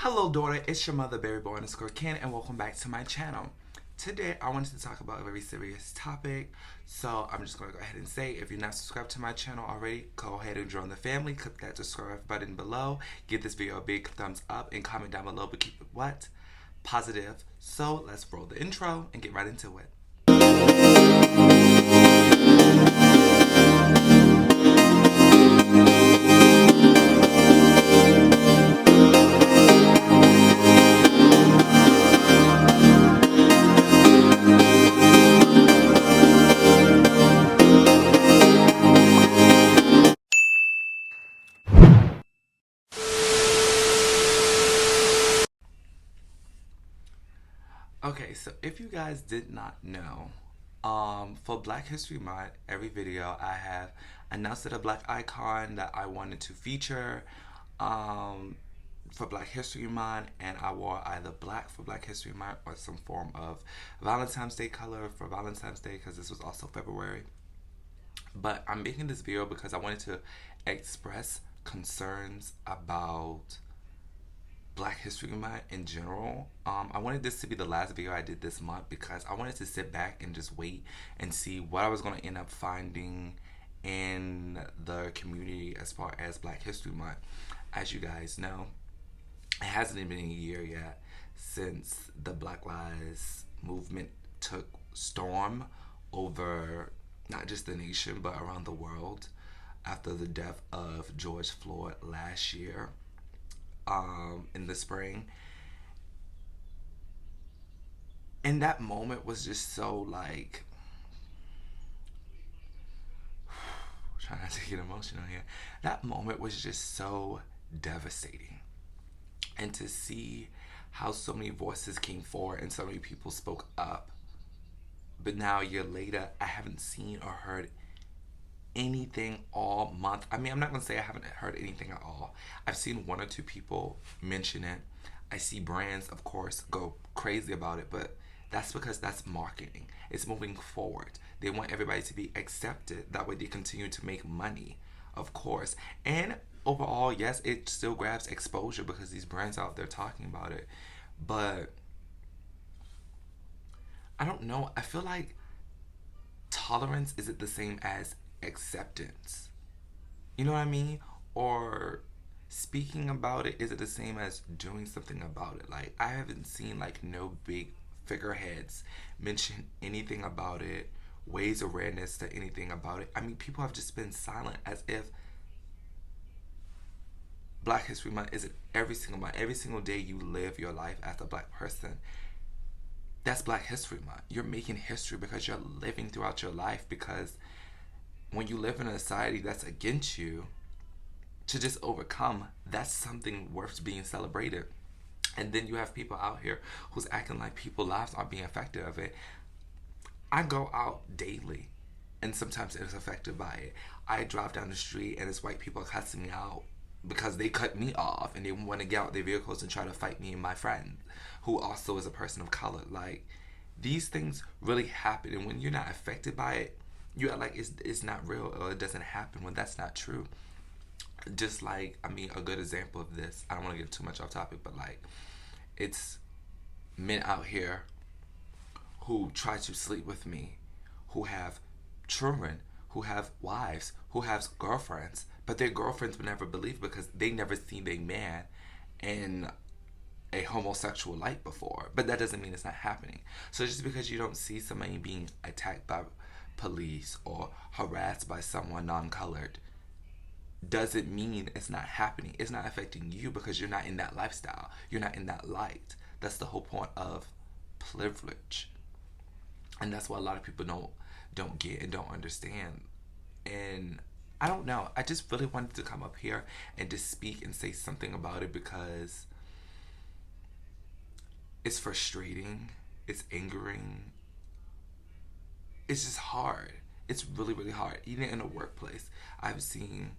Hello daughter, it's your mother Berryboi underscore Ken and welcome back to my channel. Today I wanted to talk about a very serious topic, so I'm just going to go ahead and say if you're not subscribed to my channel already, go ahead and join the family, click that subscribe button below, give this video a big thumbs up and comment down below, but keep it what? Positive. So let's roll the intro and get right into it. Okay, so if you guys did not know, for Black History Month, every video I have announced a black icon that I wanted to feature for Black History Month, and I wore either black for Black History Month or some form of Valentine's Day color for Valentine's Day because this was also February. But I'm making this video because I wanted to express concerns about Black History Month in general. I wanted this to be the last video I did this month because I wanted to sit back and just wait and see what I was going to end up finding in the community as far as Black History Month. As you guys know, it hasn't even been a year yet since the Black Lives movement took storm over not just the nation but around the world after the death of George Floyd last year. In the spring, and that moment was just so like trying not to get emotional here. That moment was just so devastating, and to see how so many voices came forward and so many people spoke up, but now a year later I haven't seen or heard anything all month. I mean, I'm not gonna say I haven't heard anything at all. I've seen one or two people mention it. I see brands, of course, go crazy about it, but that's because that's marketing. It's moving forward. They want everybody to be accepted. That way they continue to make money, of course. And overall, yes, it still grabs exposure because these brands out there talking about it. But I don't know. I feel like tolerance isn't the same as acceptance. You know what I mean? Or speaking about it, is it the same as doing something about it? Like, I haven't seen like no big figureheads mention anything about it, raise awareness to anything about it. I mean, people have just been silent as if Black History Month isn't every single month. Every single day you live your life as a black person, that's Black History Month. You're making history because you're living throughout your life, because when you live in a society that's against you, to just overcome, that's something worth being celebrated. And then you have people out here who's acting like people's lives aren't being affected of it. I go out daily and sometimes it's affected by it. I drive down the street and it's white people cussing me out because they cut me off and they want to get out their vehicles and try to fight me and my friend who also is a person of color. Like, these things really happen, and when you're not affected by it, you are like it's not real or it doesn't happen, when that's not true. Just like, I mean, a good example of this, I don't want to get too much off topic, but like, it's men out here who try to sleep with me, who have children, who have wives, who have girlfriends, but their girlfriends would never believe because they never seen a man in a homosexual light before. But that doesn't mean it's not happening. So just because you don't see somebody being attacked by police or harassed by someone non-colored doesn't mean it's not happening. It's not affecting you because you're not in that lifestyle. You're not in that light. That's the whole point of privilege. And that's what a lot of people don't get and don't understand. And I don't know. I just really wanted to come up here and just speak and say something about it because it's frustrating. It's angering. It's just hard. It's really, really hard. Even in the workplace, I've seen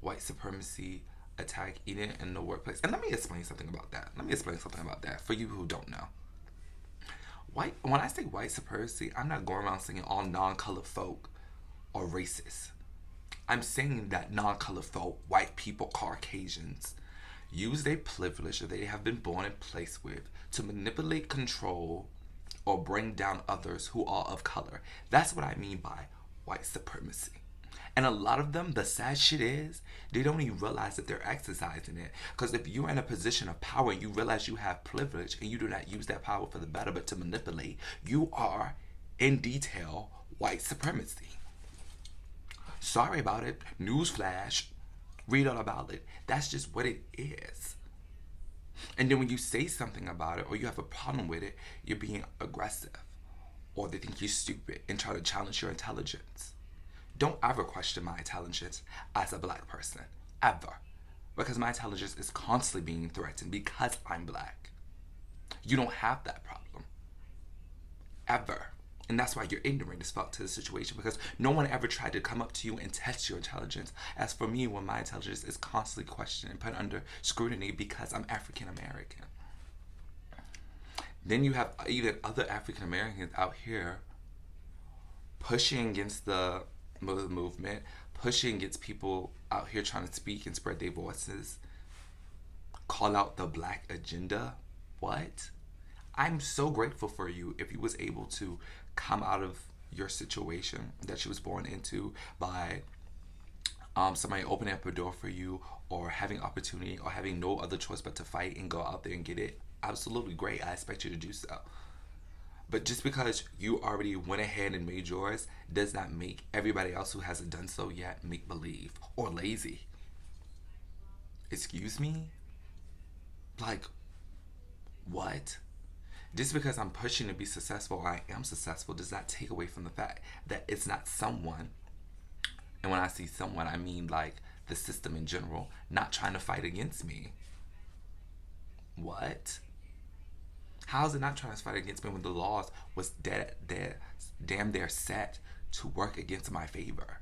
white supremacy attack even in the workplace. And let me explain something about that. For you who don't know. When I say white supremacy, I'm not going around saying all non-colored folk are racist. I'm saying that non-colored folk, white people, Caucasians, use their privilege that they have been born and placed with to manipulate, control, or bring down others who are of color. That's what I mean by white supremacy. And a lot of them, the sad shit is, they don't even realize that they're exercising it. Because if you're in a position of power and you realize you have privilege and you do not use that power for the better but to manipulate, you are, in detail, white supremacy. Sorry about it. Newsflash. Read all about it. That's just what it is. And then when you say something about it or you have a problem with it, you're being aggressive. Or they think you're stupid and try to challenge your intelligence. Don't ever question my intelligence as a black person. Ever. Because my intelligence is constantly being threatened because I'm black. You don't have that problem. Ever. And that's why you're ignorant as fuck to the situation, because no one ever tried to come up to you and test your intelligence. As for me, when my intelligence is constantly questioned and put under scrutiny because I'm African American. Then you have even other African Americans out here pushing against the movement, pushing against people out here trying to speak and spread their voices, call out the black agenda. What? I'm so grateful for you if you was able to come out of your situation that you was born into by somebody opening up a door for you, or having opportunity, or having no other choice but to fight and go out there and get it. Absolutely great. I expect you to do so. But just because you already went ahead and made yours does not make everybody else who hasn't done so yet make believe or lazy. Excuse me? Like, what? Just because I'm pushing to be successful, or I am successful, does not take away from the fact that it's not someone. And when I see someone, I mean like the system in general, not trying to fight against me. What? How is it not trying to fight against me when the laws was damn near set to work against my favor?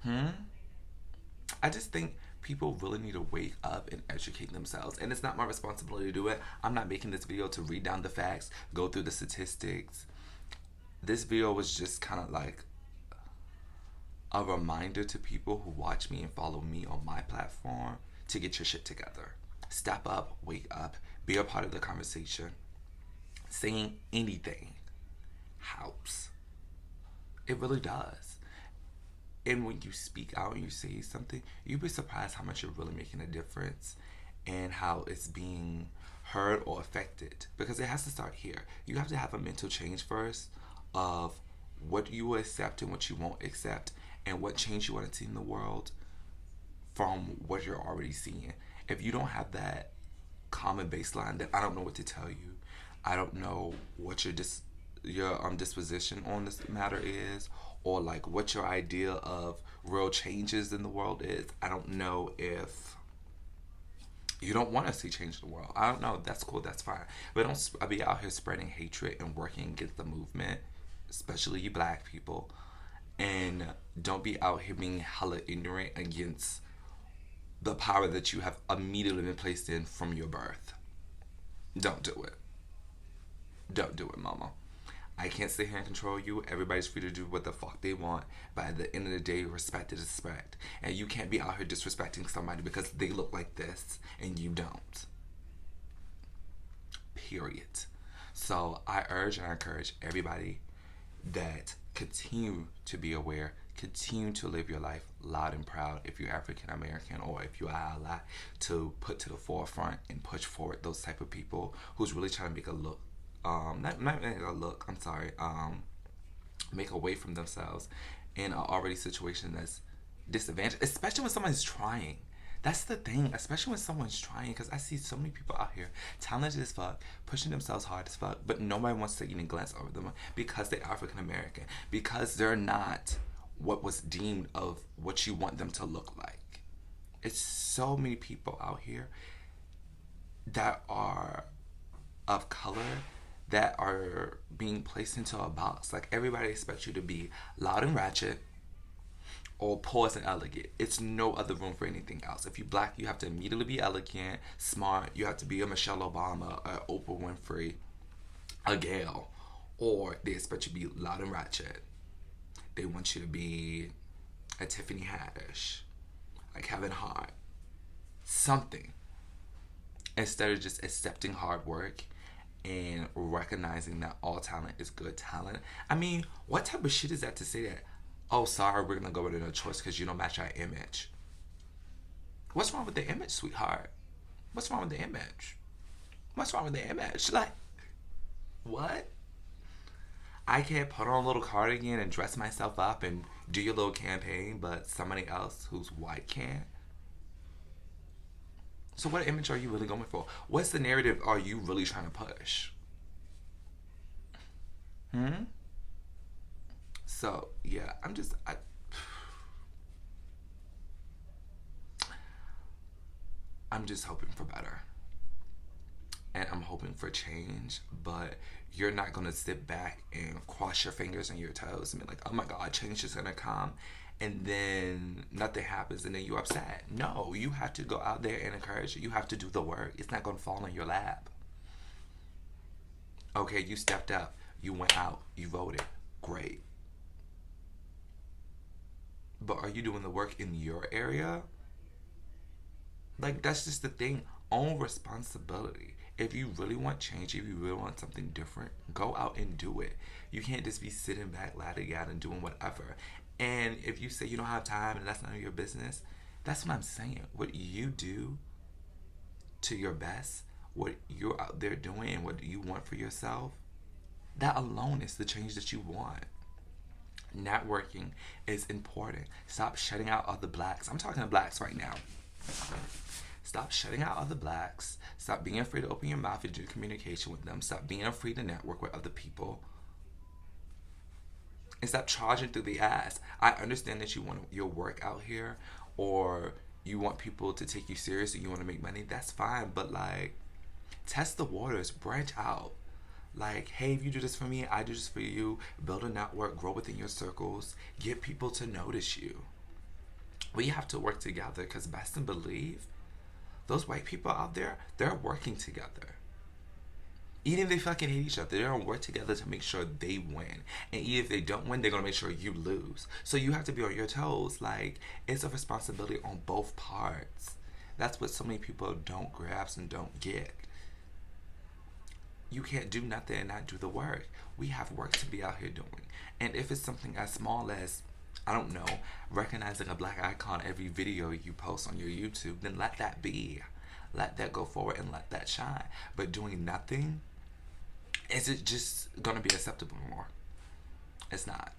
I just think people really need to wake up and educate themselves. And it's not my responsibility to do it. I'm not making this video to read down the facts, go through the statistics. This video was just kind of like a reminder to people who watch me and follow me on my platform to get your shit together. Step up, wake up, be a part of the conversation. Saying anything helps. It really does. And when you speak out and you say something, you'll be surprised how much you're really making a difference and how it's being heard or affected. Because it has to start here. You have to have a mental change first of what you will accept and what you won't accept, and what change you want to see in the world from what you're already seeing. If you don't have that common baseline, then I don't know what to tell you. I don't know what your disposition on this matter is, or like what your idea of real changes in the world is. I don't know if you don't want to see change in the world. I don't know. That's cool. That's fine. But don't be out here spreading hatred and working against the movement, especially you black people. And don't be out here being hella ignorant against the power that you have immediately been placed in from your birth. Don't do it. Don't do it, mama. I can't sit here and control you. Everybody's free to do what the fuck they want. But at the end of the day, respect is respect. And you can't be out here disrespecting somebody because they look like this and you don't. Period. So I urge and I encourage everybody that continue to be aware, continue to live your life loud and proud if you're African American or if you're ally, to put to the forefront and push forward those type of people who's really trying to make a look, not make a look, I'm sorry, make a way from themselves in an already situation that's disadvantaged, especially when someone's trying. That's the thing, especially when someone's trying, because I see so many people out here, talented as fuck, pushing themselves hard as fuck, but nobody wants to even glance over them because they're African American, because they're not what was deemed of what you want them to look like. It's so many people out here that are of color that are being placed into a box. Like, everybody expects you to be loud and ratchet or poised and elegant. It's no other room for anything else. If you're black, you have to immediately be elegant, smart. You have to be a Michelle Obama, a Oprah Winfrey, a Gayle, or they expect you to be loud and ratchet. They want you to be a Tiffany Haddish, like Kevin Hart. something, instead of just accepting hard work and recognizing that all talent is good talent. I mean, what type of shit is that to say that, oh, sorry, we're gonna go with another choice because you don't match our image? What's wrong with the image, sweetheart? What's wrong with the image? What's wrong with the image? Like, what? I can't put on a little cardigan and dress myself up and do your little campaign, but somebody else who's white can? So what image are you really going for? What's the narrative are you really trying to push? Hmm? So, yeah, I'm just hoping for better. And I'm hoping for change, but you're not gonna sit back and cross your fingers and your toes and be like, oh my god, change is gonna come, and then nothing happens and then you're upset. No, you have to go out there and encourage it. You have to do the work. It's not gonna fall in your lap. Okay, you stepped up, you went out, you voted. Great. But are you doing the work in your area? Like, that's just the thing. Own responsibility. If you really want change, if you really want something different, go out and do it. You can't just be sitting back, ladding out, and doing whatever. And if you say you don't have time and that's none of your business, that's what I'm saying. What you do to your best, what you're out there doing, and what you want for yourself, that alone is the change that you want. Networking is important. Stop shutting out other blacks. I'm talking to blacks right now. Stop shutting out other blacks. Stop being afraid to open your mouth and do communication with them. Stop being afraid to network with other people. And stop charging through the ass. I understand that you want your work out here, or you want people to take you seriously, you want to make money. That's fine, but like, test the waters, branch out. Like, hey, if you do this for me, I do this for you. Build a network, grow within your circles, get people to notice you. We have to work together because best and believe, those white people out there, they're working together. Even if they fucking hate each other, they're gonna work together to make sure they win. And even if they don't win, they're gonna make sure you lose. So you have to be on your toes. Like, it's a responsibility on both parts. That's what so many people don't grasp and don't get. You can't do nothing and not do the work. We have work to be out here doing. And if it's something as small as, I don't know, recognizing a black icon every video you post on your YouTube, then let that be. Let that go forward and let that shine. But doing nothing, is it just gonna be acceptable anymore? It's not.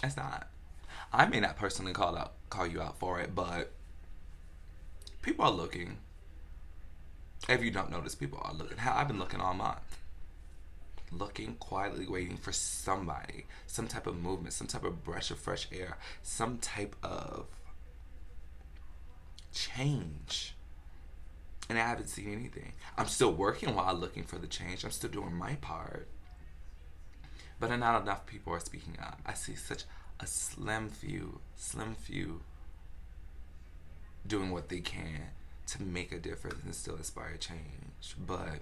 It's not. I may not personally call you out for it, but people are looking. If you don't notice, people are looking. Hell, I've been looking all month. Looking, quietly waiting for somebody, some type of movement, some type of breath of fresh air, some type of change. And I haven't seen anything. I'm still working while looking for the change. I'm still doing my part. But not enough people are speaking up. I see such a slim few doing what they can to make a difference and still inspire change. But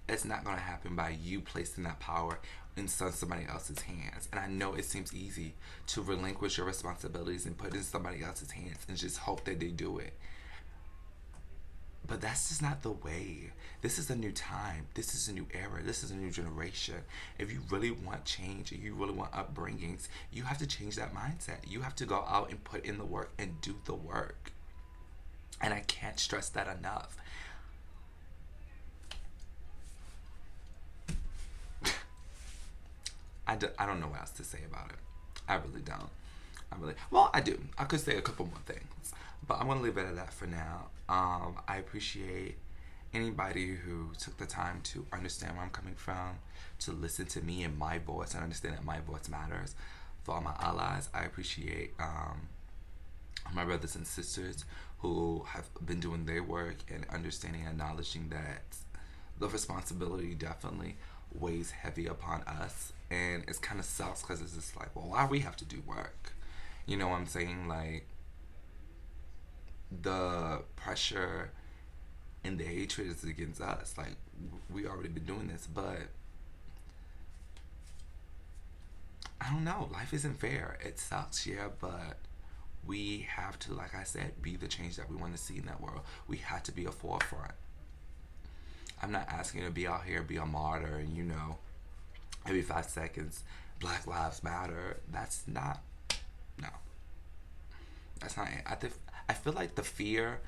it's not going to happen by you placing that power in somebody else's hands. And I know it seems easy to relinquish your responsibilities and put it in somebody else's hands and just hope that they do it. But that's just not the way. This is a new time. This is a new era. This is a new generation. If you really want change and you really want upbringings, you have to change that mindset. You have to go out and put in the work and do the work. And I can't stress that enough. I don't know what else to say about it. I really don't. Well, I do. I could say a couple more things, but I'm gonna leave it at that for now. I appreciate anybody who took the time to understand where I'm coming from, to listen to me and my voice and understand that my voice matters. For all my allies, I appreciate my brothers and sisters who have been doing their work and understanding and acknowledging that the responsibility definitely weighs heavy upon us. And it's kind of sucks because it's just like, well, why we have to do work? You know what I'm saying? Like, the pressure and the hatred is against us. Like, we already been doing this, but I don't know. Life isn't fair. It sucks, yeah, but We have to, like I said, be the change that we want to see in that world. We have to be a forefront. I'm not asking you to be out here, be a martyr, and every 5 seconds, Black Lives Matter. That's not, no. That's not it. I feel like the fear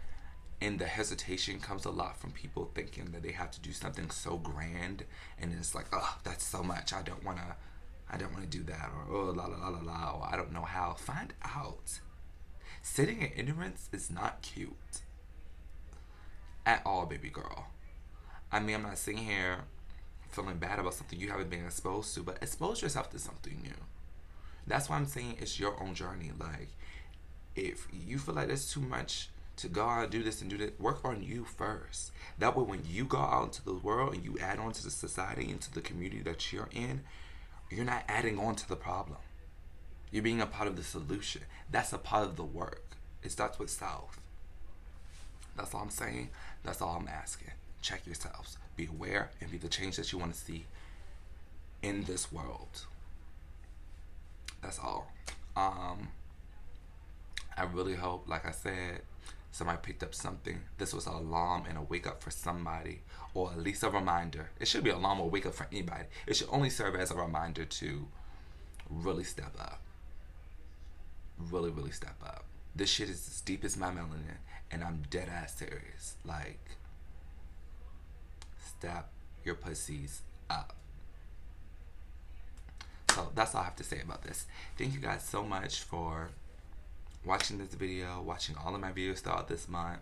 and the hesitation comes a lot from people thinking that they have to do something so grand, and it's like, oh, that's so much. I don't want to do that, or oh, la la la la la, or I don't know how. Find out. Sitting in ignorance is not cute at all, baby girl. I mean, I'm not sitting here feeling bad about something you haven't been exposed to, but expose yourself to something new. That's why I'm saying it's your own journey. Like, if you feel like there's too much to go out and do this and do that, work on you first. That way, when you go out into the world and you add on to the society, into the community that you're in, you're not adding on to the problem. You're being a part of the solution. That's a part of the work. It starts with self. That's all I'm saying. That's all I'm asking. Check yourselves. Be aware and be the change that you want to see in this world. That's all. I really hope, like I said, somebody picked up something. This was an alarm and a wake up for somebody, or at least a reminder. It should be an alarm or wake up for anybody. It should only serve as a reminder to really step up. Really, really step up. This shit is as deep as my melanin, and I'm dead ass serious. Like, step your pussies up. So that's all I have to say about this. Thank you guys so much for watching this video, watching all of my videos throughout this month.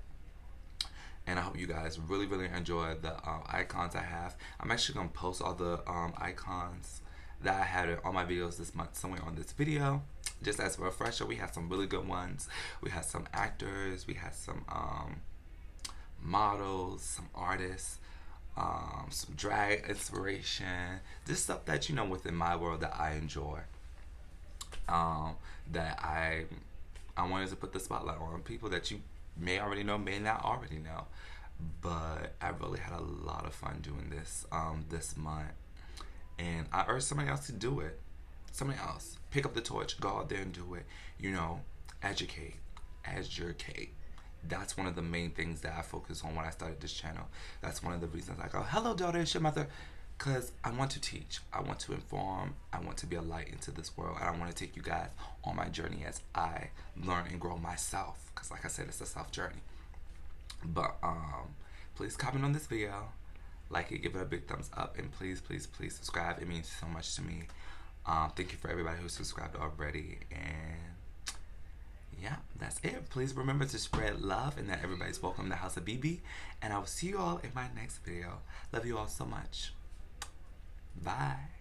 And I hope you guys really, really enjoy the icons I have. I'm actually going to post all the icons that I had on my videos this month somewhere on this video. Just as a refresher, we had some really good ones. We had some actors, we had some models, some artists, some drag inspiration, just stuff that within my world that I enjoy, that I wanted to put the spotlight on. People that you may already know, may not already know, but I really had a lot of fun doing this this month, and I urge somebody else to do it. Somebody else, pick up the torch, go out there and do it. Educate. That's one of the main things that I focus on when I started this channel. That's one of the reasons I go, hello daughter, it's your mother. Because I want to teach, I want to inform, I want to be a light into this world, and I want to take you guys on my journey as I learn and grow myself. Because like I said, it's a self journey. But please comment on this video, like it, give it a big thumbs up, and please, please, please subscribe. It means so much to me. Thank you for everybody who subscribed already, and yeah, that's it. Please remember to spread love and that everybody's welcome in the house of BB. And I will see you all in my next video. Love you all so much. Bye.